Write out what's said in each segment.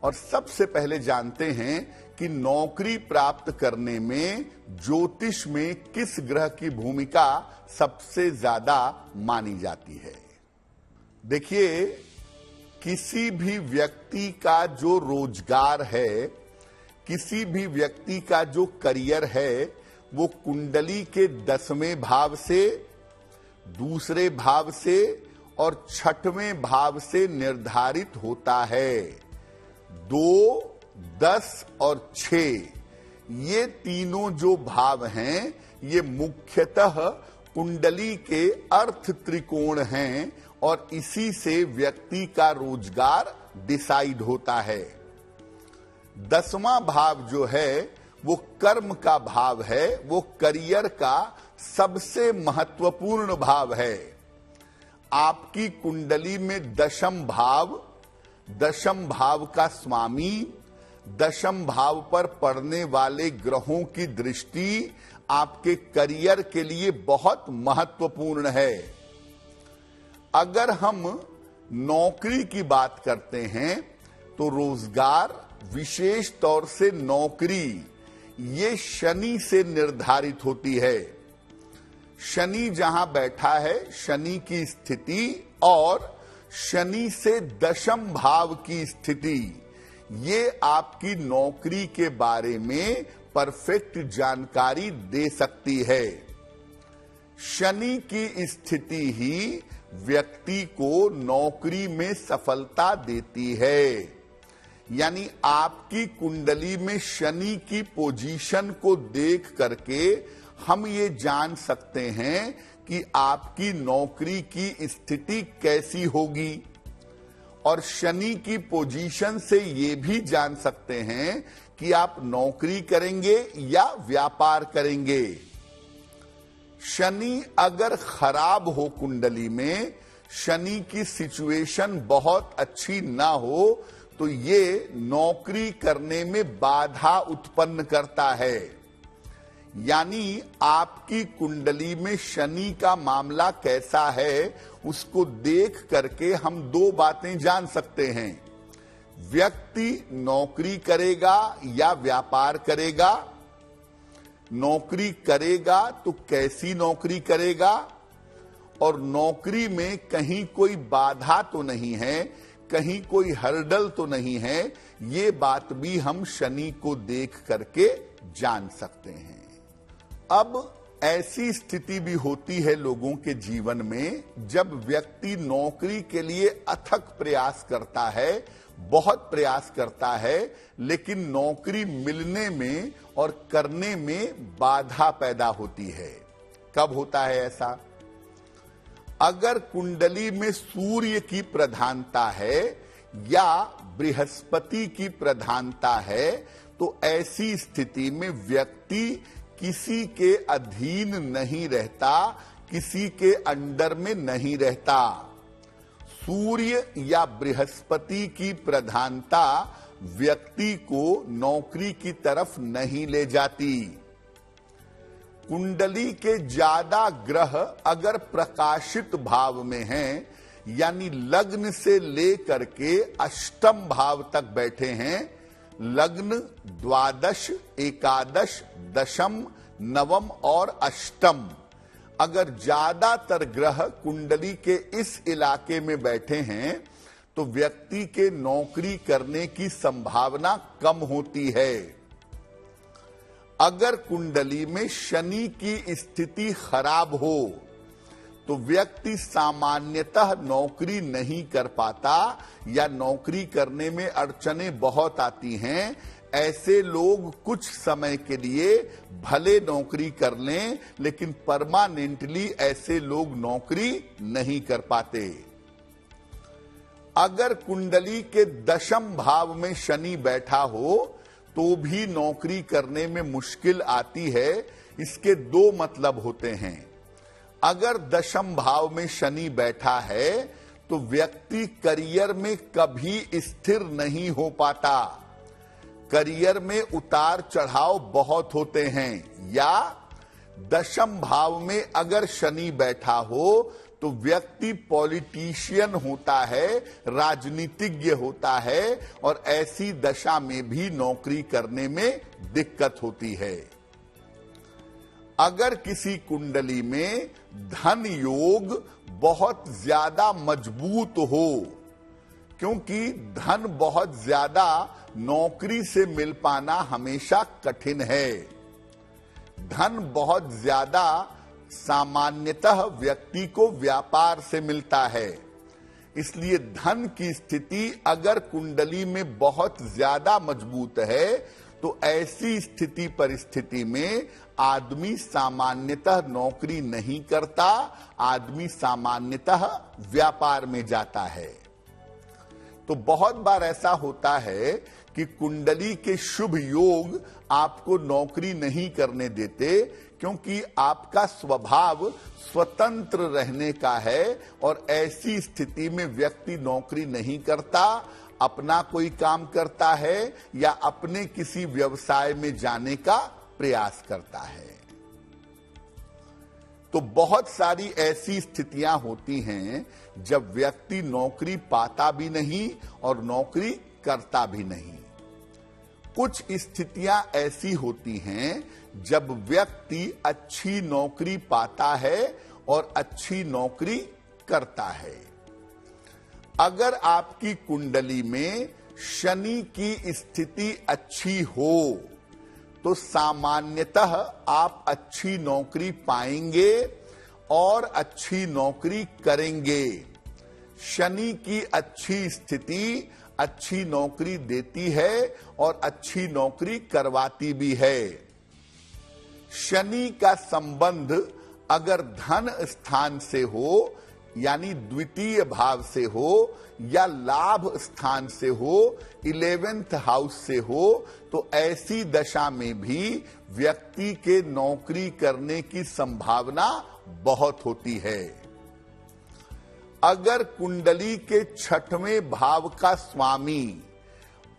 और सबसे पहले जानते हैं कि नौकरी प्राप्त करने में ज्योतिष में किस ग्रह की भूमिका सबसे ज्यादा मानी जाती है। देखिए, किसी भी व्यक्ति का जो रोजगार है, किसी भी व्यक्ति का जो करियर है, वो कुंडली के 10वें भाव से, दूसरे भाव से और 6वें भाव से निर्धारित होता है। 2, 10 और 6 ये तीनों जो भाव हैं, ये मुख्यतः कुंडली के अर्थ त्रिकोण हैं और इसी से व्यक्ति का रोजगार डिसाइड होता है। 10वां भाव जो है वो कर्म का भाव है, वो करियर का सबसे महत्वपूर्ण भाव है। आपकी कुंडली में दशम भाव का स्वामी, दशम भाव पर पड़ने वाले ग्रहों की दृष्टि आपके करियर के लिए बहुत महत्वपूर्ण है। अगर हम नौकरी की बात करते हैं तो रोजगार, विशेष तौर से नौकरी, ये शनि से निर्धारित होती है। शनि जहां बैठा है, शनि की स्थिति और शनि से दशम भाव की स्थिति, ये आपकी नौकरी के बारे में परफेक्ट जानकारी दे सकती है। शनि की स्थिति ही व्यक्ति को नौकरी में सफलता देती है। यानी आपकी कुंडली में शनि की पोजीशन को देख करके हम ये जान सकते हैं कि आपकी नौकरी की स्थिति कैसी होगी, और शनि की पोजीशन से ये भी जान सकते हैं कि आप नौकरी करेंगे या व्यापार करेंगे। शनि अगर खराब हो कुंडली में, शनि की सिचुएशन बहुत अच्छी ना हो, तो ये नौकरी करने में बाधा उत्पन्न करता है। यानी आपकी कुंडली में शनि का मामला कैसा है, उसको देख करके हम 2 बातें जान सकते हैं। व्यक्ति नौकरी करेगा या व्यापार करेगा। नौकरी करेगा तो कैसी नौकरी करेगा, और नौकरी में कहीं कोई बाधा तो नहीं है, कहीं कोई हर्डल तो नहीं है। ये बात भी हम शनि को देख करके जान सकते हैं। अब ऐसी स्थिति भी होती है लोगों के जीवन में, जब व्यक्ति नौकरी के लिए अथक प्रयास करता है, बहुत प्रयास करता है, लेकिन नौकरी मिलने में और करने में बाधा पैदा होती है। कब होता है ऐसा? अगर कुंडली में सूर्य की प्रधानता है या बृहस्पति की प्रधानता है, तो ऐसी स्थिति में व्यक्ति किसी के अधीन नहीं रहता, किसी के अंडर में नहीं रहता। सूर्य या बृहस्पति की प्रधानता व्यक्ति को नौकरी की तरफ नहीं ले जाती। कुंडली के ज्यादा ग्रह अगर प्रकाशित भाव में हैं, यानी लग्न से लेकर के अष्टम भाव तक बैठे हैं, लग्न, द्वादश, एकादश, दशम, नवम और अष्टम, अगर ज्यादातर ग्रह कुंडली के इस इलाके में बैठे हैं, तो व्यक्ति के नौकरी करने की संभावना कम होती है। अगर कुंडली में शनि की स्थिति खराब हो, तो व्यक्ति सामान्यतः नौकरी नहीं कर पाता या नौकरी करने में अड़चनें बहुत आती हैं। ऐसे लोग कुछ समय के लिए भले नौकरी कर लें, लेकिन परमानेंटली ऐसे लोग नौकरी नहीं कर पाते। अगर कुंडली के दशम भाव में शनि बैठा हो, तो भी नौकरी करने में मुश्किल आती है। इसके 2 मतलब होते हैं। अगर दशम भाव में शनि बैठा है, तो व्यक्ति करियर में कभी स्थिर नहीं हो पाता। करियर में उतार चढ़ाव बहुत होते हैं। या दशम भाव में अगर शनि बैठा हो, तो व्यक्ति पॉलिटिशियन होता है, राजनीतिज्ञ होता है, और ऐसी दशा में भी नौकरी करने में दिक्कत होती है। अगर किसी कुंडली में धन योग बहुत ज्यादा मजबूत हो, क्योंकि धन बहुत ज्यादा नौकरी से मिल पाना हमेशा कठिन है। धन बहुत ज्यादा सामान्यतः व्यक्ति को व्यापार से मिलता है, इसलिए धन की स्थिति अगर कुंडली में बहुत ज्यादा मजबूत है तो ऐसी स्थिति परिस्थिति में आदमी सामान्यतः नौकरी नहीं करता, आदमी सामान्यतः व्यापार में जाता है। तो बहुत बार ऐसा होता है कि कुंडली के शुभ योग आपको नौकरी नहीं करने देते, क्योंकि आपका स्वभाव स्वतंत्र रहने का है, और ऐसी स्थिति में व्यक्ति नौकरी नहीं करता, अपना कोई काम करता है या अपने किसी व्यवसाय में जाने का प्रयास करता है। तो बहुत सारी ऐसी स्थितियां होती हैं जब व्यक्ति नौकरी पाता भी नहीं और नौकरी करता भी नहीं। कुछ स्थितियां ऐसी होती हैं जब व्यक्ति अच्छी नौकरी पाता है और अच्छी नौकरी करता है। अगर आपकी कुंडली में शनि की स्थिति अच्छी हो तो सामान्यतः आप अच्छी नौकरी पाएंगे और अच्छी नौकरी करेंगे। शनि की अच्छी स्थिति अच्छी नौकरी देती है और अच्छी नौकरी करवाती भी है। शनि का संबंध अगर धन स्थान से हो, यानी द्वितीय भाव से हो, या लाभ स्थान से हो, 11th हाउस से हो, तो ऐसी दशा में भी व्यक्ति के नौकरी करने की संभावना बहुत होती है। अगर कुंडली के 6वें भाव का स्वामी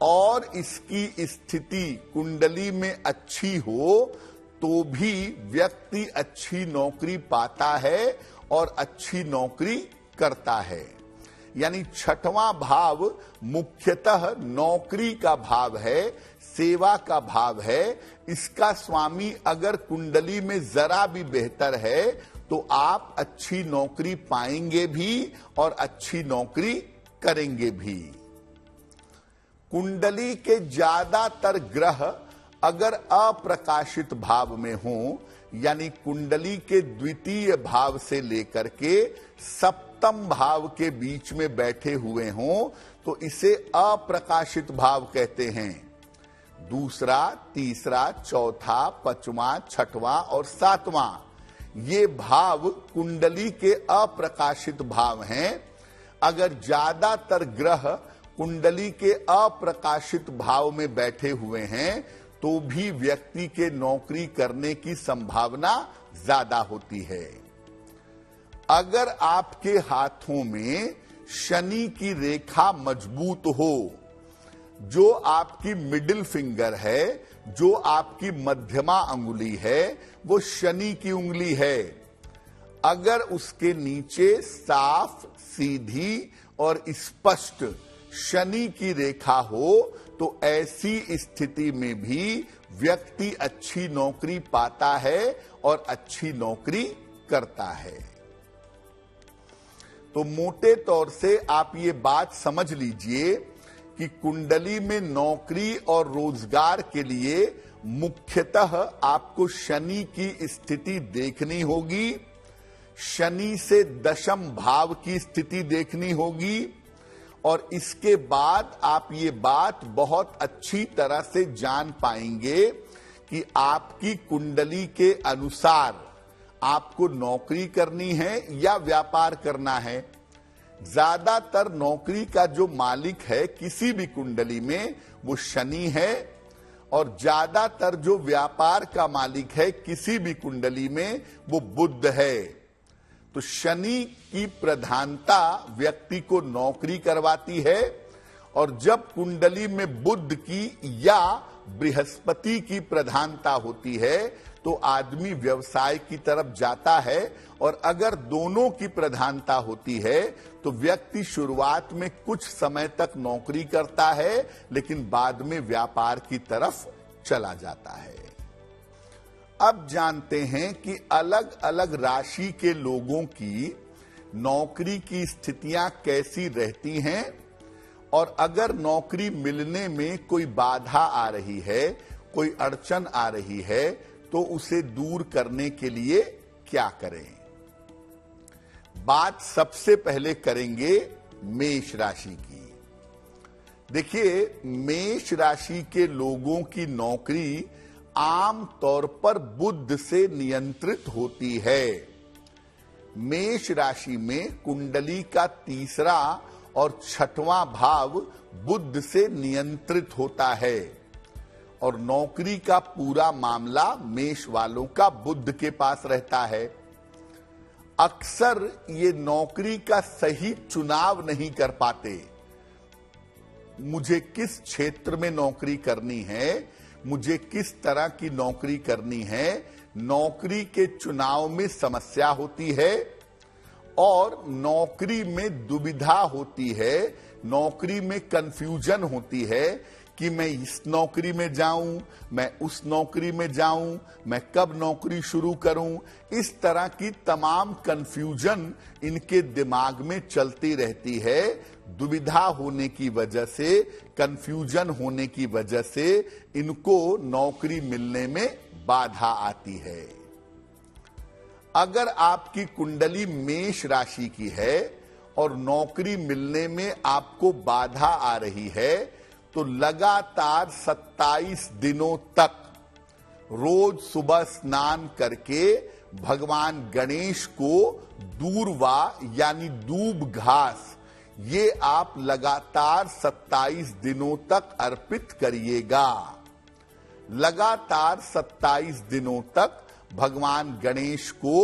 और इसकी स्थिति कुंडली में अच्छी हो तो भी व्यक्ति अच्छी नौकरी पाता है और अच्छी नौकरी करता है। यानी 6वां भाव मुख्यतः नौकरी का भाव है, सेवा का भाव है। इसका स्वामी अगर कुंडली में जरा भी बेहतर है तो आप अच्छी नौकरी पाएंगे भी और अच्छी नौकरी करेंगे भी। कुंडली के ज्यादातर ग्रह अगर अप्रकाशित भाव में हों, यानी कुंडली के द्वितीय भाव से लेकर के सप्तम भाव के बीच में बैठे हुए हों, तो इसे अप्रकाशित भाव कहते हैं। दूसरा, तीसरा, चौथा, 5वां, 6वां और 7वां ये भाव कुंडली के अप्रकाशित भाव हैं। अगर ज्यादातर ग्रह कुंडली के अप्रकाशित भाव में बैठे हुए हैं तो भी व्यक्ति के नौकरी करने की संभावना ज्यादा होती है। अगर आपके हाथों में शनि की रेखा मजबूत हो, जो आपकी मिडिल फिंगर है, जो आपकी मध्यमा अंगुली है, वो शनि की उंगली है। अगर उसके नीचे साफ, सीधी और स्पष्ट शनि की रेखा हो तो ऐसी स्थिति में भी व्यक्ति अच्छी नौकरी पाता है और अच्छी नौकरी करता है। तो मोटे तौर से आप ये बात समझ लीजिए कि कुंडली में नौकरी और रोजगार के लिए मुख्यतः आपको शनि की स्थिति देखनी होगी, शनि से दशम भाव की स्थिति देखनी होगी, और इसके बाद आप ये बात बहुत अच्छी तरह से जान पाएंगे कि आपकी कुंडली के अनुसार आपको नौकरी करनी है या व्यापार करना है। ज्यादातर नौकरी का जो मालिक है किसी भी कुंडली में वो शनि है, और ज्यादातर जो व्यापार का मालिक है किसी भी कुंडली में वो बुध है। तो शनि की प्रधानता व्यक्ति को नौकरी करवाती है, और जब कुंडली में बुध की या बृहस्पति की प्रधानता होती है तो आदमी व्यवसाय की तरफ जाता है, और अगर दोनों की प्रधानता होती है तो व्यक्ति शुरुआत में कुछ समय तक नौकरी करता है, लेकिन बाद में व्यापार की तरफ चला जाता है। अब जानते हैं कि अलग अलग राशि के लोगों की नौकरी की स्थितियां कैसी रहती हैं, और अगर नौकरी मिलने में कोई बाधा आ रही है, कोई अड़चन आ रही है, तो उसे दूर करने के लिए क्या करें। बात सबसे पहले करेंगे मेष राशि की। देखिए, मेष राशि के लोगों की नौकरी आम तौर पर बुध से नियंत्रित होती है। मेष राशि में कुंडली का तीसरा और छठवां भाव बुध से नियंत्रित होता है, और नौकरी का पूरा मामला मेष वालों का बुध के पास रहता है। अक्सर ये नौकरी का सही चुनाव नहीं कर पाते। मुझे किस क्षेत्र में नौकरी करनी है, मुझे किस तरह की नौकरी करनी है, नौकरी के चुनाव में समस्या होती है, और नौकरी में दुविधा होती है, नौकरी में कंफ्यूजन होती है कि मैं इस नौकरी में जाऊं, मैं उस नौकरी में जाऊं, मैं कब नौकरी शुरू करूं। इस तरह की तमाम कंफ्यूजन इनके दिमाग में चलती रहती है। दुविधा होने की वजह से, कंफ्यूजन होने की वजह से इनको नौकरी मिलने में बाधा आती है। अगर आपकी कुंडली मेष राशि की है और नौकरी मिलने में आपको बाधा आ रही है, तो लगातार 27 दिनों तक रोज सुबह स्नान करके भगवान गणेश को दूर्वा यानी दूब घास, ये आप लगातार 27 दिनों तक अर्पित करिएगा। लगातार 27 दिनों तक भगवान गणेश को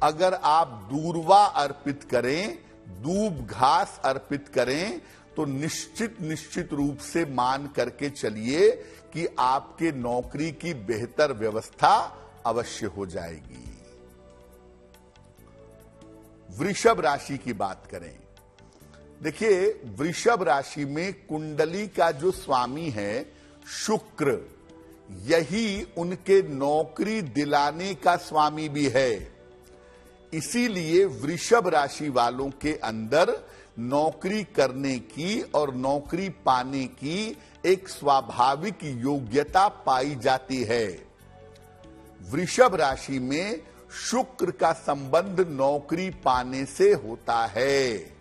अगर आप दूर्वा अर्पित करें, दूब घास अर्पित करें, तो निश्चित रूप से मान करके चलिए कि आपके नौकरी की बेहतर व्यवस्था अवश्य हो जाएगी। वृषभ राशि की बात करें। देखिए, वृषभ राशि में कुंडली का जो स्वामी है शुक्र, यही उनके नौकरी दिलाने का स्वामी भी है। इसीलिए वृषभ राशि वालों के अंदर नौकरी करने की और नौकरी पाने की एक स्वाभाविक योग्यता पाई जाती है। वृषभ राशि में शुक्र का संबंध नौकरी पाने से होता है,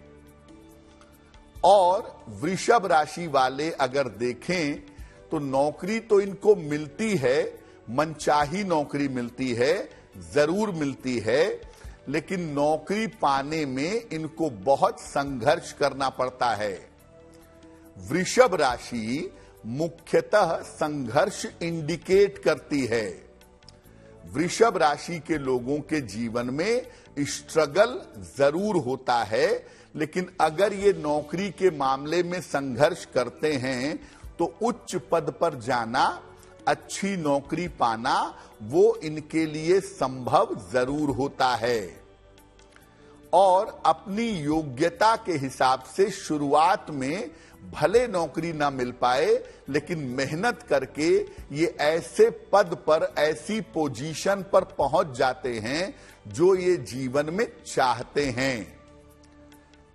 और वृषभ राशि वाले अगर देखें तो नौकरी तो इनको मिलती है, मनचाही नौकरी मिलती है, जरूर मिलती है, लेकिन नौकरी पाने में इनको बहुत संघर्ष करना पड़ता है। वृषभ राशि मुख्यतः संघर्ष इंडिकेट करती है। वृषभ राशि के लोगों के जीवन में स्ट्रगल जरूर होता है, लेकिन अगर ये नौकरी के मामले में संघर्ष करते हैं तो उच्च पद पर जाना, अच्छी नौकरी पाना, वो इनके लिए संभव जरूर होता है। और अपनी योग्यता के हिसाब से शुरुआत में भले नौकरी ना मिल पाए, लेकिन मेहनत करके ये ऐसे पद पर, ऐसी पोजीशन पर पहुंच जाते हैं जो ये जीवन में चाहते हैं।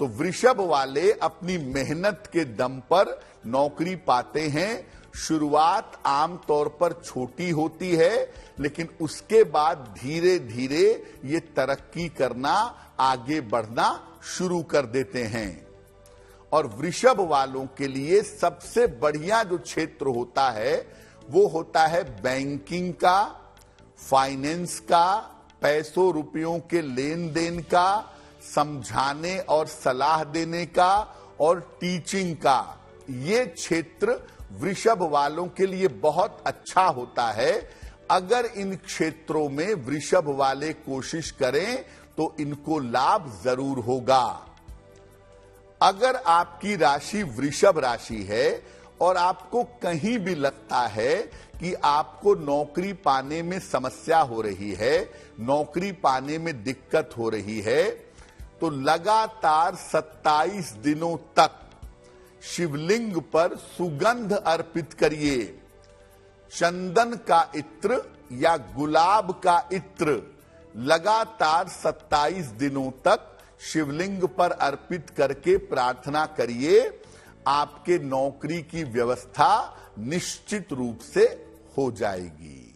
तो वृषभ वाले अपनी मेहनत के दम पर नौकरी पाते हैं। शुरुआत आमतौर पर छोटी होती है, लेकिन उसके बाद धीरे धीरे ये तरक्की करना, आगे बढ़ना शुरू कर देते हैं। और वृषभ वालों के लिए सबसे बढ़िया जो क्षेत्र होता है वो होता है बैंकिंग का, फाइनेंस का, पैसों रुपयों के लेन देन का, समझाने और सलाह देने का, और टीचिंग का। ये क्षेत्र वृषभ वालों के लिए बहुत अच्छा होता है। अगर इन क्षेत्रों में वृषभ वाले कोशिश करें तो इनको लाभ जरूर होगा। अगर आपकी राशि वृषभ राशि है और आपको कहीं भी लगता है कि आपको नौकरी पाने में समस्या हो रही है, नौकरी पाने में दिक्कत हो रही है, तो लगातार 27 दिनों तक शिवलिंग पर सुगंध अर्पित करिए। चंदन का इत्र या गुलाब का इत्र लगातार 27 दिनों तक शिवलिंग पर अर्पित करके प्रार्थना करिए। आपके नौकरी की व्यवस्था निश्चित रूप से हो जाएगी।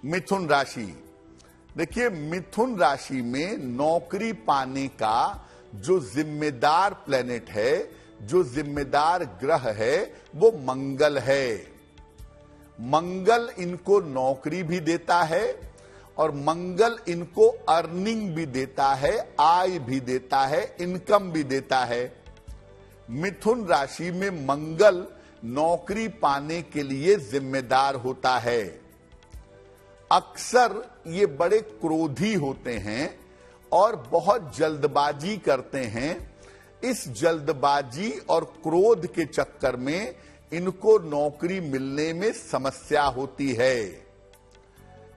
मिथुन राशि, देखिए मिथुन राशि में नौकरी पाने का जो जिम्मेदार प्लेनेट है, जो जिम्मेदार ग्रह है, वो मंगल है। मंगल इनको नौकरी भी देता है और मंगल इनको अर्निंग भी देता है, आय भी देता है, इनकम भी देता है। मिथुन राशि में मंगल नौकरी पाने के लिए जिम्मेदार होता है। अक्सर ये बड़े क्रोधी होते हैं और बहुत जल्दबाजी करते हैं। इस जल्दबाजी और क्रोध के चक्कर में इनको नौकरी मिलने में समस्या होती है।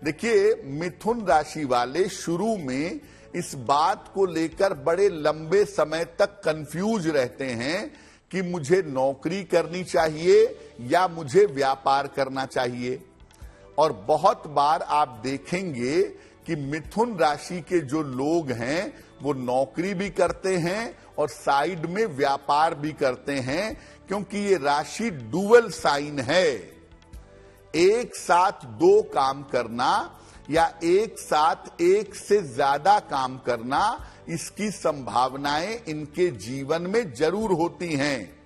देखिए मिथुन राशि वाले शुरू में इस बात को लेकर बड़े लंबे समय तक कंफ्यूज रहते हैं कि मुझे नौकरी करनी चाहिए या मुझे व्यापार करना चाहिए। और बहुत बार आप देखेंगे कि मिथुन राशि के जो लोग हैं वो नौकरी भी करते हैं और साइड में व्यापार भी करते हैं, क्योंकि ये राशि डुअल साइन है। एक साथ दो काम करना या एक साथ एक से ज्यादा काम करना, इसकी संभावनाएं इनके जीवन में जरूर होती हैं।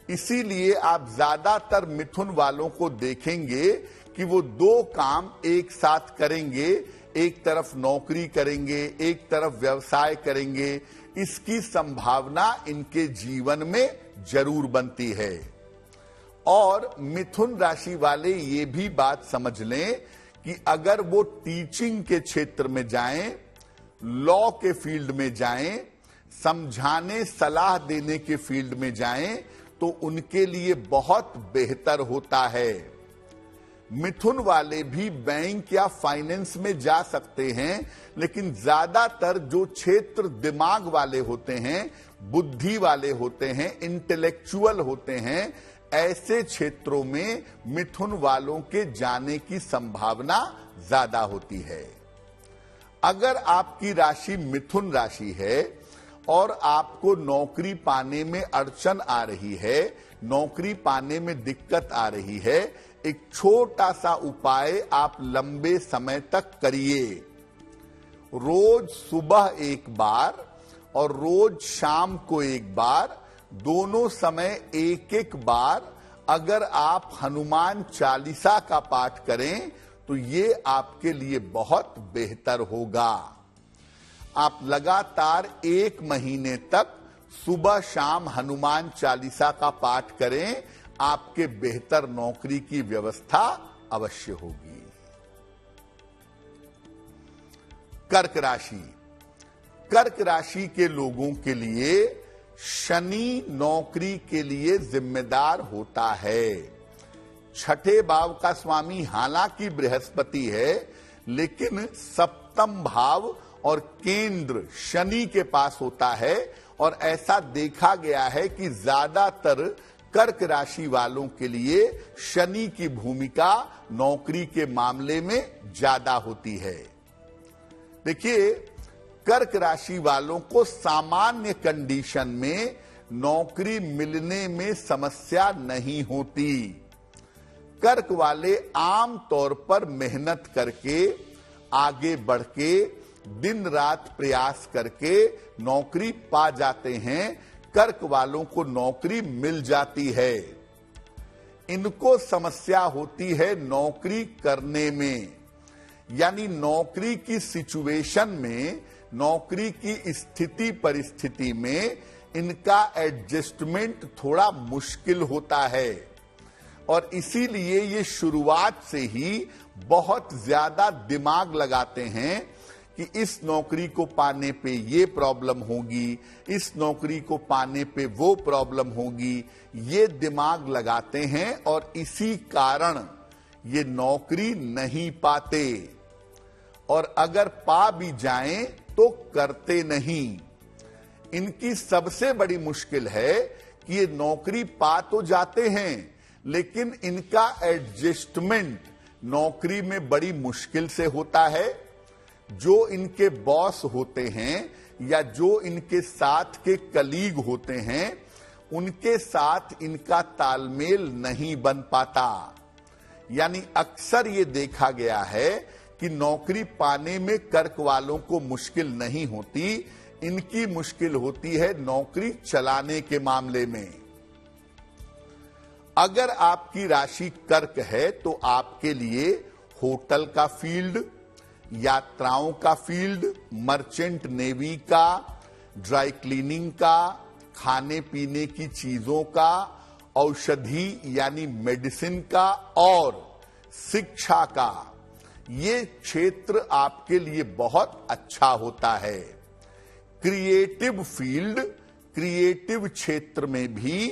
इसीलिए आप ज्यादातर मिथुन वालों को देखेंगे कि वो दो काम एक साथ करेंगे, एक तरफ नौकरी करेंगे, एक तरफ व्यवसाय करेंगे। इसकी संभावना इनके जीवन में जरूर बनती है। और मिथुन राशि वाले ये भी बात समझ लें कि अगर वो टीचिंग के क्षेत्र में जाएं, लॉ के फील्ड में जाएं, समझाने सलाह देने के फील्ड में जाएं, तो उनके लिए बहुत बेहतर होता है। मिथुन वाले भी बैंक या फाइनेंस में जा सकते हैं, लेकिन ज्यादातर जो क्षेत्र दिमाग वाले होते हैं, बुद्धि वाले होते हैं, इंटेलेक्चुअल होते हैं, ऐसे क्षेत्रों में मिथुन वालों के जाने की संभावना ज्यादा होती है। अगर आपकी राशि मिथुन राशि है और आपको नौकरी पाने में अड़चन आ रही है, नौकरी पाने में दिक्कत आ रही है, एक छोटा सा उपाय आप लंबे समय तक करिए। रोज सुबह एक बार और रोज शाम को एक बार, दोनों समय एक एक बार अगर आप हनुमान चालीसा का पाठ करें तो ये आपके लिए बहुत बेहतर होगा। आप लगातार 1 महीने तक सुबह शाम हनुमान चालीसा का पाठ करें, आपके बेहतर नौकरी की व्यवस्था अवश्य होगी। कर्क राशि, कर्क राशि के लोगों के लिए शनि नौकरी के लिए जिम्मेदार होता है। छठे भाव का स्वामी हालांकि बृहस्पति है, लेकिन सप्तम भाव और केंद्र शनि के पास होता है। और ऐसा देखा गया है कि ज्यादातर कर्क राशि वालों के लिए शनि की भूमिका नौकरी के मामले में ज्यादा होती है। देखिए कर्क राशि वालों को सामान्य कंडीशन में नौकरी मिलने में समस्या नहीं होती। कर्क वाले आम तौर पर मेहनत करके, आगे बढ़ के, दिन रात प्रयास करके नौकरी पा जाते हैं। कर्क वालों को नौकरी मिल जाती है। इनको समस्या होती है नौकरी करने में, यानी नौकरी की सिचुएशन में, नौकरी की स्थिति परिस्थिति में इनका एडजस्टमेंट थोड़ा मुश्किल होता है। और इसीलिए ये शुरुआत से ही बहुत ज्यादा दिमाग लगाते हैं कि इस नौकरी को पाने पे ये प्रॉब्लम होगी, इस नौकरी को पाने पे वो प्रॉब्लम होगी, ये दिमाग लगाते हैं और इसी कारण ये नौकरी नहीं पाते, और अगर पा भी जाएं तो करते नहीं। इनकी सबसे बड़ी मुश्किल है कि ये नौकरी पा तो जाते हैं, लेकिन इनका एडजस्टमेंट नौकरी में बड़ी मुश्किल से होता है। जो इनके बॉस होते हैं या जो इनके साथ के कलीग होते हैं, उनके साथ इनका तालमेल नहीं बन पाता। यानी अक्सर ये देखा गया है कि नौकरी पाने में कर्क वालों को मुश्किल नहीं होती, इनकी मुश्किल होती है नौकरी चलाने के मामले में। अगर आपकी राशि कर्क है तो आपके लिए होटल का फील्ड, यात्राओं का फील्ड, मर्चेंट नेवी का, ड्राई क्लीनिंग का, खाने पीने की चीजों का, औषधि यानी मेडिसिन का और शिक्षा का, ये क्षेत्र आपके लिए बहुत अच्छा होता है। क्रिएटिव फील्ड, क्रिएटिव क्षेत्र में भी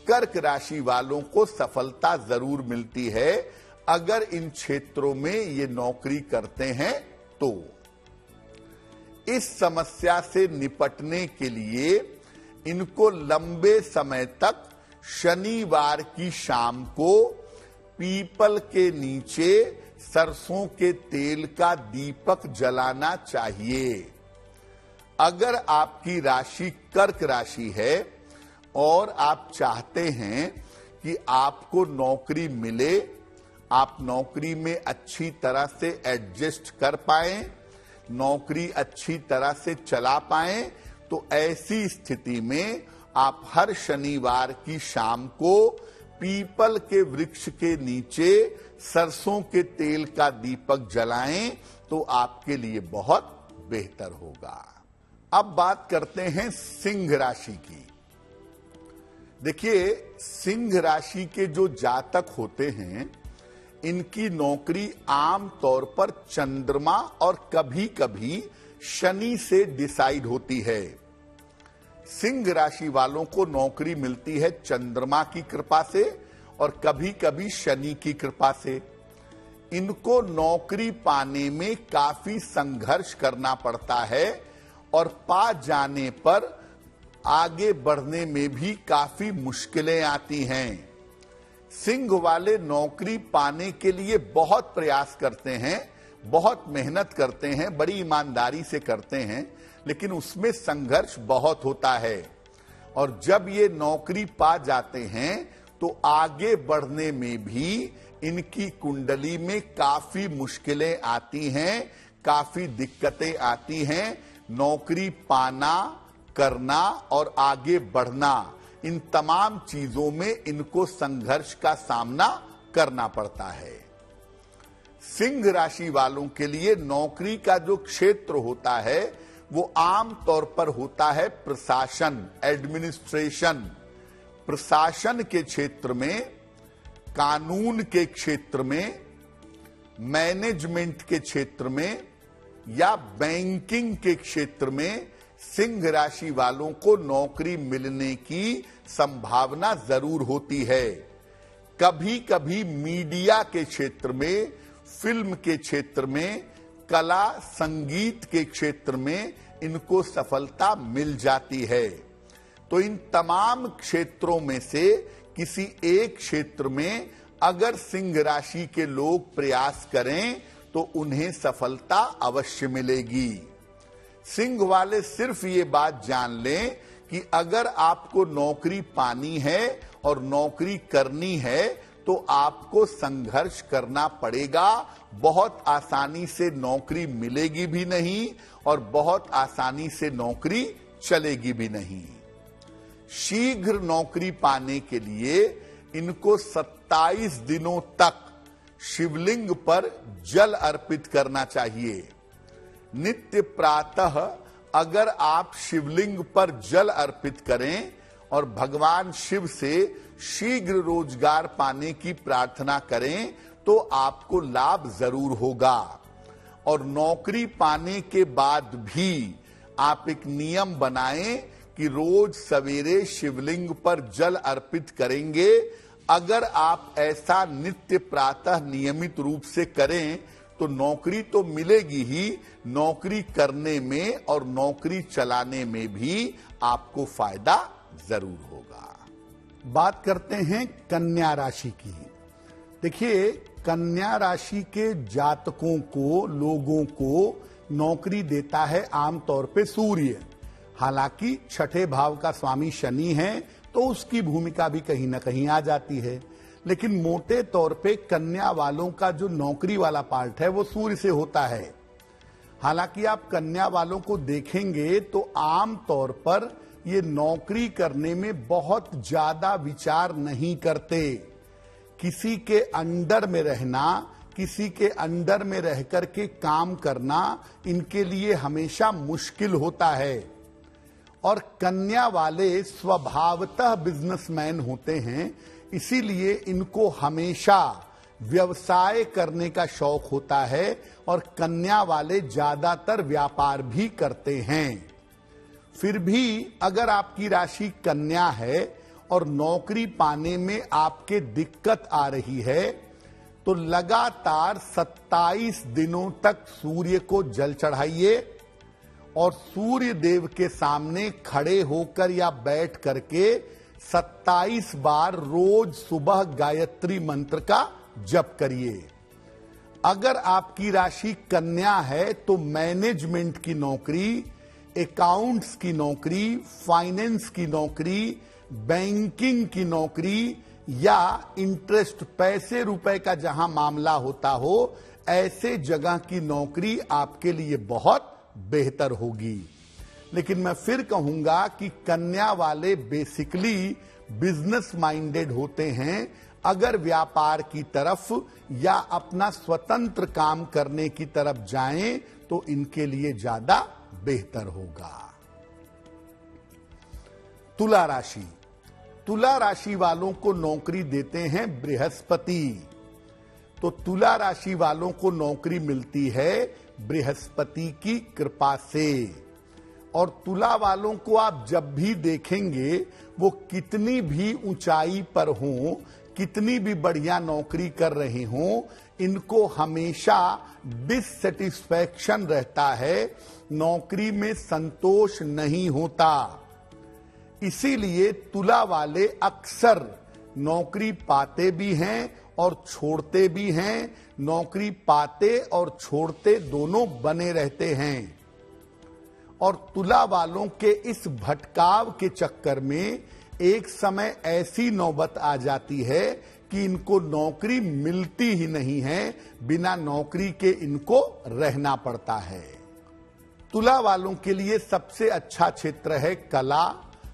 कर्क राशि वालों को सफलता जरूर मिलती है अगर इन क्षेत्रों में ये नौकरी करते हैं तो। इस समस्या से निपटने के लिए इनको लंबे समय तक शनिवार की शाम को पीपल के नीचे सरसों के तेल का दीपक जलाना चाहिए। अगर आपकी राशि कर्क राशि है और आप चाहते हैं कि आपको नौकरी मिले, आप नौकरी में अच्छी तरह से एडजस्ट कर पाएं, नौकरी अच्छी तरह से चला पाएं, तो ऐसी स्थिति में आप हर शनिवार की शाम को पीपल के वृक्ष के नीचे सरसों के तेल का दीपक जलाएं तो आपके लिए बहुत बेहतर होगा। अब बात करते हैं सिंह राशि की। देखिए, सिंह राशि के जो जातक होते हैं, इनकी नौकरी आम तौर पर चंद्रमा और कभी कभी शनि से डिसाइड होती है। सिंह राशि वालों को नौकरी मिलती है चंद्रमा की कृपा से और कभी कभी शनि की कृपा से। इनको नौकरी पाने में काफी संघर्ष करना पड़ता है और पा जाने पर आगे बढ़ने में भी काफी मुश्किलें आती हैं। सिंह वाले नौकरी पाने के लिए बहुत प्रयास करते हैं, बहुत मेहनत करते हैं, बड़ी ईमानदारी से करते हैं, लेकिन उसमें संघर्ष बहुत होता है। और जब ये नौकरी पा जाते हैं तो आगे बढ़ने में भी इनकी कुंडली में काफी मुश्किलें आती हैं, काफी दिक्कतें आती हैं। नौकरी पाना, करना और आगे बढ़ना, इन तमाम चीजों में इनको संघर्ष का सामना करना पड़ता है। सिंह राशि वालों के लिए नौकरी का जो क्षेत्र होता है वो आम तौर पर होता है प्रशासन, एडमिनिस्ट्रेशन। प्रशासन के क्षेत्र में, कानून के क्षेत्र में, मैनेजमेंट के क्षेत्र में या बैंकिंग के क्षेत्र में सिंह राशि वालों को नौकरी मिलने की संभावना जरूर होती है। कभी कभी मीडिया के क्षेत्र में, फिल्म के क्षेत्र में, कला संगीत के क्षेत्र में इनको सफलता मिल जाती है। तो इन तमाम क्षेत्रों में से किसी एक क्षेत्र में अगर सिंह राशि के लोग प्रयास करें तो उन्हें सफलता अवश्य मिलेगी। सिंह वाले सिर्फ ये बात जान लें कि अगर आपको नौकरी पानी है और नौकरी करनी है तो आपको संघर्ष करना पड़ेगा। बहुत आसानी से नौकरी मिलेगी भी नहीं और बहुत आसानी से नौकरी चलेगी भी नहीं। शीघ्र नौकरी पाने के लिए इनको 27 दिनों तक शिवलिंग पर जल अर्पित करना चाहिए। नित्य प्रातः अगर आप शिवलिंग पर जल अर्पित करें और भगवान शिव से शीघ्र रोजगार पाने की प्रार्थना करें तो आपको लाभ जरूर होगा। और नौकरी पाने के बाद भी आप एक नियम बनाएं कि रोज सवेरे शिवलिंग पर जल अर्पित करेंगे। अगर आप ऐसा नित्य प्रातः नियमित रूप से करें तो नौकरी तो मिलेगी ही, नौकरी करने में और नौकरी चलाने में भी आपको फायदा जरूर होगा। बात करते हैं कन्या राशि की। देखिए, कन्या राशि के जातकों को, लोगों को नौकरी देता है आमतौर पे सूर्य। हालांकि छठे भाव का स्वामी शनि है तो उसकी भूमिका भी कहीं ना कहीं आ जाती है, लेकिन मोटे तौर पे कन्या वालों का जो नौकरी वाला पार्ट है वो सूर्य से होता है। हालांकि आप कन्या वालों को देखेंगे तो आम तौर पर ये नौकरी करने में बहुत ज्यादा विचार नहीं करते। किसी के अंडर में रहना, किसी के अंडर में रह करके काम करना इनके लिए हमेशा मुश्किल होता है। और कन्या वाले स्वभावतः बिजनेसमैन होते हैं, इसीलिए इनको हमेशा व्यवसाय करने का शौक होता है और कन्या वाले ज्यादातर व्यापार भी करते हैं। फिर भी अगर आपकी राशि कन्या है और नौकरी पाने में आपके दिक्कत आ रही है तो लगातार 27 दिनों तक सूर्य को जल चढ़ाइए और सूर्य देव के सामने खड़े होकर या बैठ करके 27 बार रोज सुबह गायत्री मंत्र का जप करिए। अगर आपकी राशि कन्या है तो मैनेजमेंट की नौकरी, अकाउंट्स की नौकरी, फाइनेंस की नौकरी, बैंकिंग की नौकरी या इंटरेस्ट, पैसे रुपए का जहां मामला होता हो, ऐसे जगह की नौकरी आपके लिए बहुत बेहतर होगी। लेकिन मैं फिर कहूंगा कि कन्या वाले बेसिकली बिजनेस माइंडेड होते हैं। अगर व्यापार की तरफ या अपना स्वतंत्र काम करने की तरफ जाएं तो इनके लिए ज्यादा बेहतर होगा। तुला राशि। तुला राशि वालों को नौकरी देते हैं बृहस्पति। तो तुला राशि वालों को नौकरी मिलती है बृहस्पति की कृपा से। और तुला वालों को आप जब भी देखेंगे वो कितनी भी ऊंचाई पर हों, कितनी भी बढ़िया नौकरी कर रहे हों, इनको हमेशा डिससेटिस्फैक्शन रहता है, नौकरी में संतोष नहीं होता। इसीलिए तुला वाले अक्सर नौकरी पाते भी हैं और छोड़ते भी हैं, नौकरी पाते और छोड़ते दोनों बने रहते हैं। और तुला वालों के इस भटकाव के चक्कर में एक समय ऐसी नौबत आ जाती है कि इनको नौकरी मिलती ही नहीं है, बिना नौकरी के इनको रहना पड़ता है। तुला वालों के लिए सबसे अच्छा क्षेत्र है कला,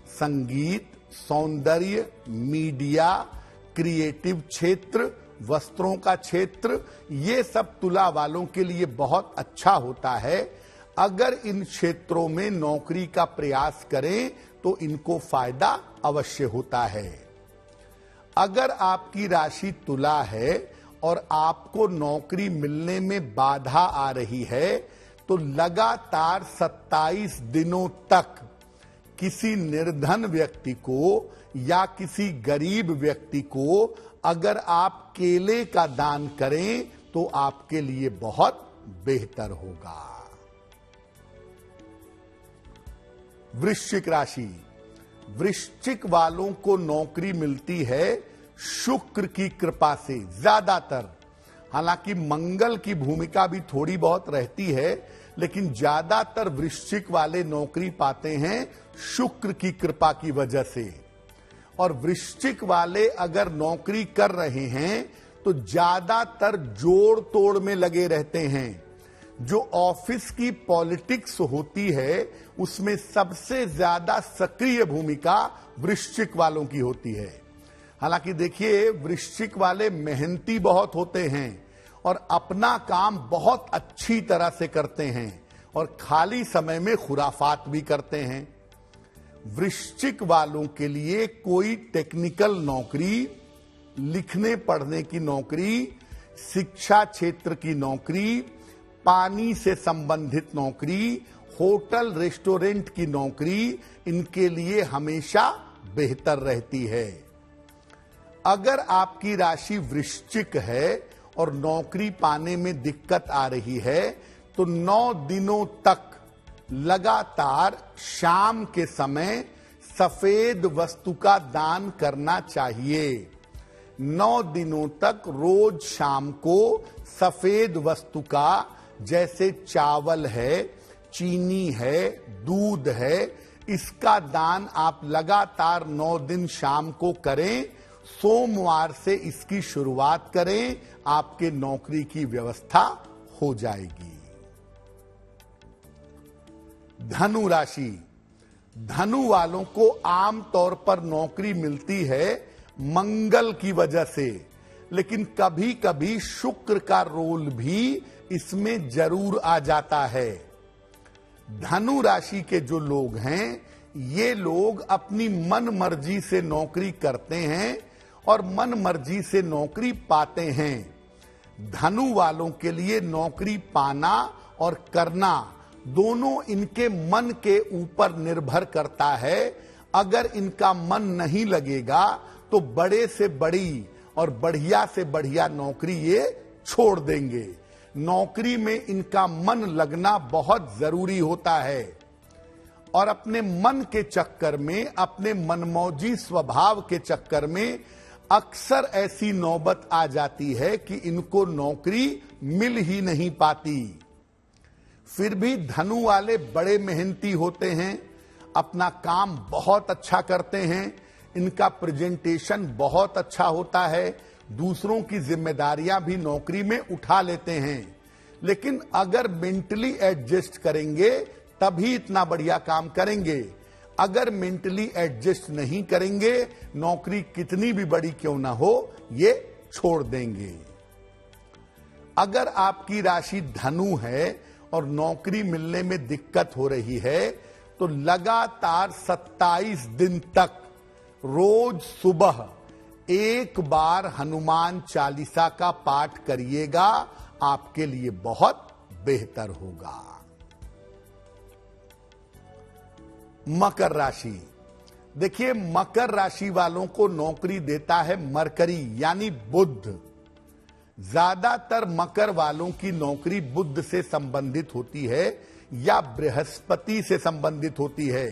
संगीत, सौंदर्य, मीडिया, क्रिएटिव क्षेत्र, वस्त्रों का क्षेत्र। ये सब तुला वालों के लिए बहुत अच्छा होता है। अगर इन क्षेत्रों में नौकरी का प्रयास करें तो इनको फायदा अवश्य होता है। अगर आपकी राशि तुला है और आपको नौकरी मिलने में बाधा आ रही है तो लगातार 27 दिनों तक किसी निर्धन व्यक्ति को या किसी गरीब व्यक्ति को अगर आप केले का दान करें तो आपके लिए बहुत बेहतर होगा। वृश्चिक राशि। वृश्चिक वालों को नौकरी मिलती है शुक्र की कृपा से ज्यादातर। हालांकि मंगल की भूमिका भी थोड़ी बहुत रहती है, लेकिन ज्यादातर वृश्चिक वाले नौकरी पाते हैं शुक्र की कृपा की वजह से। और वृश्चिक वाले अगर नौकरी कर रहे हैं तो ज्यादातर जोड़ तोड़ में लगे रहते हैं। जो ऑफिस की पॉलिटिक्स होती है उसमें सबसे ज्यादा सक्रिय भूमिका वृश्चिक वालों की होती है। हालांकि देखिए, वृश्चिक वाले मेहनती बहुत होते हैं और अपना काम बहुत अच्छी तरह से करते हैं और खाली समय में खुराफात भी करते हैं। वृश्चिक वालों के लिए कोई टेक्निकल नौकरी, लिखने पढ़ने की नौकरी, शिक्षा क्षेत्र की नौकरी, पानी से संबंधित नौकरी, होटल रेस्टोरेंट की नौकरी इनके लिए हमेशा बेहतर रहती है। अगर आपकी राशि वृश्चिक है और नौकरी पाने में दिक्कत आ रही है तो 9 दिनों तक लगातार शाम के समय सफेद वस्तु का दान करना चाहिए। 9 दिनों तक रोज शाम को सफेद वस्तु का, जैसे चावल है, चीनी है, दूध है, इसका दान आप लगातार 9 दिन शाम को करें। सोमवार से इसकी शुरुआत करें, आपके नौकरी की व्यवस्था हो जाएगी। धनु राशि, धनु वालों को आमतौर पर नौकरी मिलती है मंगल की वजह से, लेकिन कभी कभी शुक्र का रोल भी इसमें जरूर आ जाता है। धनु राशि के जो लोग हैं, ये लोग अपनी मन मर्जी से नौकरी करते हैं और मन मर्जी से नौकरी पाते हैं। धनु वालों के लिए नौकरी पाना और करना दोनों इनके मन के ऊपर निर्भर करता है। अगर इनका मन नहीं लगेगा तो बड़े से बड़ी और बढ़िया से बढ़िया नौकरी ये छोड़ देंगे। नौकरी में इनका मन लगना बहुत जरूरी होता है और अपने मन के चक्कर में, अपने मनमौजी स्वभाव के चक्कर में अक्सर ऐसी नौबत आ जाती है कि इनको नौकरी मिल ही नहीं पाती। फिर भी धनु वाले बड़े मेहनती होते हैं, अपना काम बहुत अच्छा करते हैं, इनका प्रेजेंटेशन बहुत अच्छा होता है, दूसरों की जिम्मेदारियां भी नौकरी में उठा लेते हैं। लेकिन अगर मेंटली एडजस्ट करेंगे तभी इतना बढ़िया काम करेंगे। अगर मेंटली एडजस्ट नहीं करेंगे, नौकरी कितनी भी बड़ी क्यों ना हो, ये छोड़ देंगे। अगर आपकी राशि धनु है और नौकरी मिलने में दिक्कत हो रही है तो लगातार 27 दिन तक रोज सुबह एक बार हनुमान चालीसा का पाठ करिएगा, आपके लिए बहुत बेहतर होगा। मकर राशि, देखिए मकर राशि वालों को नौकरी देता है मरकरी यानी बुध। ज्यादातर मकर वालों की नौकरी बुध से संबंधित होती है या बृहस्पति से संबंधित होती है।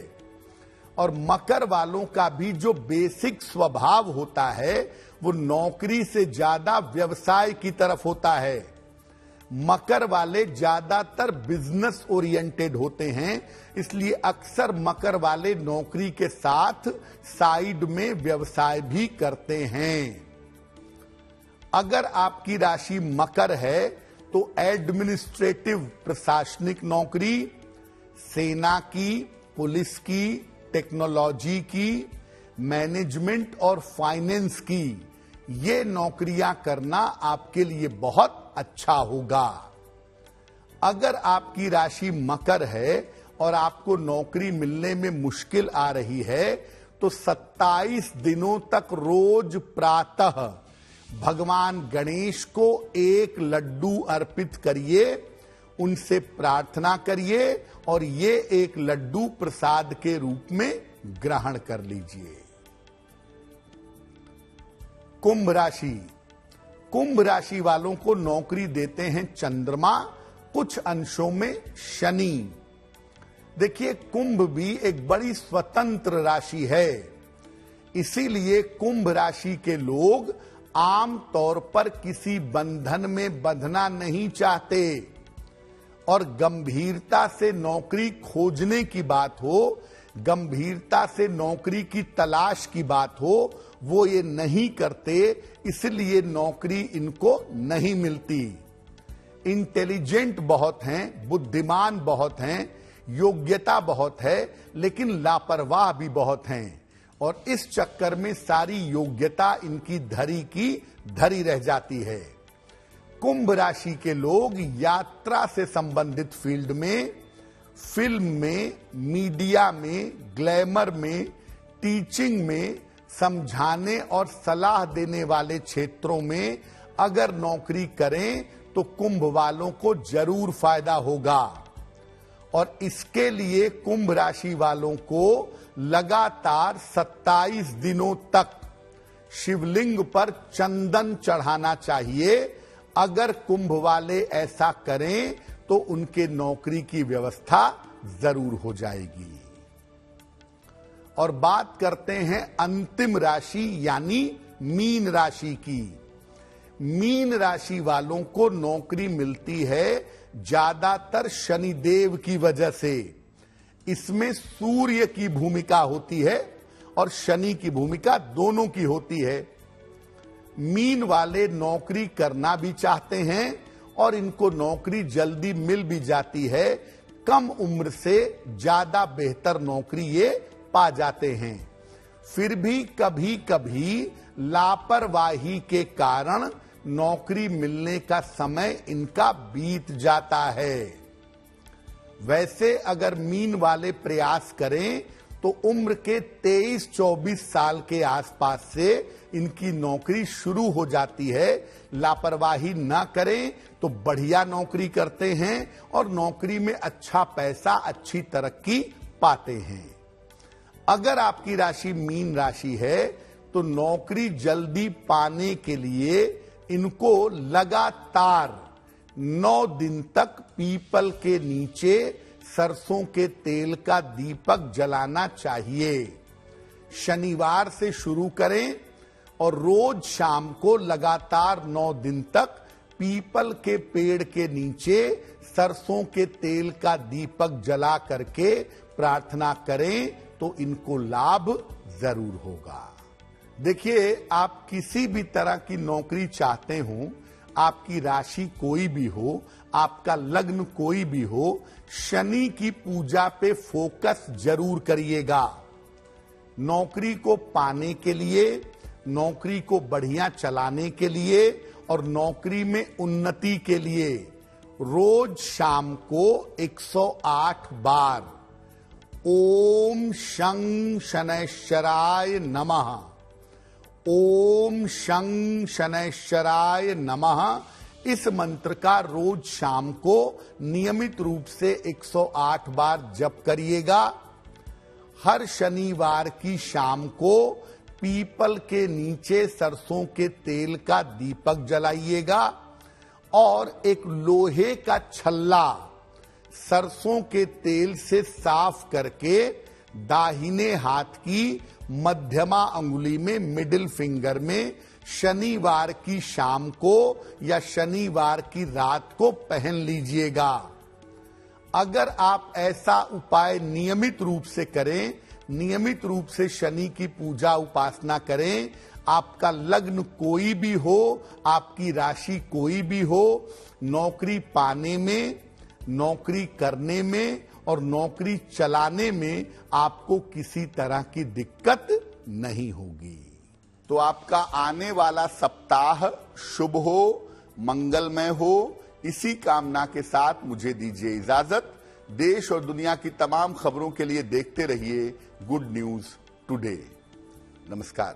और मकर वालों का भी जो बेसिक स्वभाव होता है वो नौकरी से ज्यादा व्यवसाय की तरफ होता है। मकर वाले ज्यादातर बिजनेस ओरिएंटेड होते हैं, इसलिए अक्सर मकर वाले नौकरी के साथ साइड में व्यवसाय भी करते हैं। अगर आपकी राशि मकर है तो एडमिनिस्ट्रेटिव प्रशासनिक नौकरी, सेना की, पुलिस की, टेक्नोलॉजी की, मैनेजमेंट और फाइनेंस की, ये नौकरियां करना आपके लिए बहुत अच्छा होगा। अगर आपकी राशि मकर है और आपको नौकरी मिलने में मुश्किल आ रही है तो 27 दिनों तक रोज प्रातः भगवान गणेश को एक लड्डू अर्पित करिए, उनसे प्रार्थना करिए और ये एक लड्डू प्रसाद के रूप में ग्रहण कर लीजिए। कुंभ राशि, कुंभ राशि वालों को नौकरी देते हैं चंद्रमा, कुछ अंशों में शनि। देखिए कुंभ भी एक बड़ी स्वतंत्र राशि है, इसीलिए कुंभ राशि के लोग आम तौर पर किसी बंधन में बंधना नहीं चाहते और गंभीरता से नौकरी खोजने की बात हो, गंभीरता से नौकरी की तलाश की बात हो, वो ये नहीं करते, इसलिए नौकरी इनको नहीं मिलती। इंटेलिजेंट बहुत हैं, बुद्धिमान बहुत हैं, योग्यता बहुत है, लेकिन लापरवाह भी बहुत हैं और इस चक्कर में सारी योग्यता इनकी धरी की धरी रह जाती है। कुंभ राशि के लोग यात्रा से संबंधित फील्ड में, फिल्म में, मीडिया में, ग्लैमर में, टीचिंग में, समझाने और सलाह देने वाले क्षेत्रों में अगर नौकरी करें तो कुंभ वालों को जरूर फायदा होगा। और इसके लिए कुंभ राशि वालों को लगातार 27 दिनों तक शिवलिंग पर चंदन चढ़ाना चाहिए। अगर कुंभ वाले ऐसा करें तो उनके नौकरी की व्यवस्था जरूर हो जाएगी। और बात करते हैं अंतिम राशि यानी मीन राशि की। मीन राशि वालों को नौकरी मिलती है ज्यादातर शनिदेव की वजह से। इसमें सूर्य की भूमिका होती है और शनि की भूमिका दोनों की होती है। मीन वाले नौकरी करना भी चाहते हैं और इनको नौकरी जल्दी मिल भी जाती है। कम उम्र से ज्यादा बेहतर नौकरी ये पा जाते हैं। फिर भी कभी कभी लापरवाही के कारण नौकरी मिलने का समय इनका बीत जाता है। वैसे अगर मीन वाले प्रयास करें तो उम्र के 23-24 साल के आसपास से इनकी नौकरी शुरू हो जाती है। लापरवाही ना करें तो बढ़िया नौकरी करते हैं और नौकरी में अच्छा पैसा, अच्छी तरक्की पाते हैं। अगर आपकी राशि मीन राशि है तो नौकरी जल्दी पाने के लिए इनको लगातार 9 दिन तक पीपल के नीचे सरसों के तेल का दीपक जलाना चाहिए। शनिवार से शुरू करें और रोज शाम को लगातार 9 दिन तक पीपल के पेड़ के नीचे सरसों के तेल का दीपक जला करके प्रार्थना करें तो इनको लाभ जरूर होगा। देखिए, आप किसी भी तरह की नौकरी चाहते हो, आपकी राशि कोई भी हो, आपका लग्न कोई भी हो, शनि की पूजा पे फोकस जरूर करिएगा। नौकरी को पाने के लिए, नौकरी को बढ़िया चलाने के लिए और नौकरी में उन्नति के लिए रोज शाम को 108 बार ओम शं शनैश्चराय नमः, ओम शं शनैश्चराय नमः इस मंत्र का रोज शाम को नियमित रूप से 108 बार जप करिएगा। हर शनिवार की शाम को पीपल के नीचे सरसों के तेल का दीपक जलाइएगा और एक लोहे का छल्ला सरसों के तेल से साफ करके दाहिने हाथ की मध्यमा अंगुली में, मिडिल फिंगर में शनिवार की शाम को या शनिवार की रात को पहन लीजिएगा। अगर आप ऐसा उपाय नियमित रूप से करें, नियमित रूप से शनि की पूजा उपासना करें, आपका लग्न कोई भी हो, आपकी राशि कोई भी हो, नौकरी पाने में, नौकरी करने में और नौकरी चलाने में आपको किसी तरह की दिक्कत नहीं होगी। तो आपका आने वाला सप्ताह शुभ हो, मंगलमय हो, इसी कामना के साथ मुझे दीजिए इजाजत। देश और दुनिया की तमाम खबरों के लिए देखते रहिए गुड न्यूज टुडे। नमस्कार।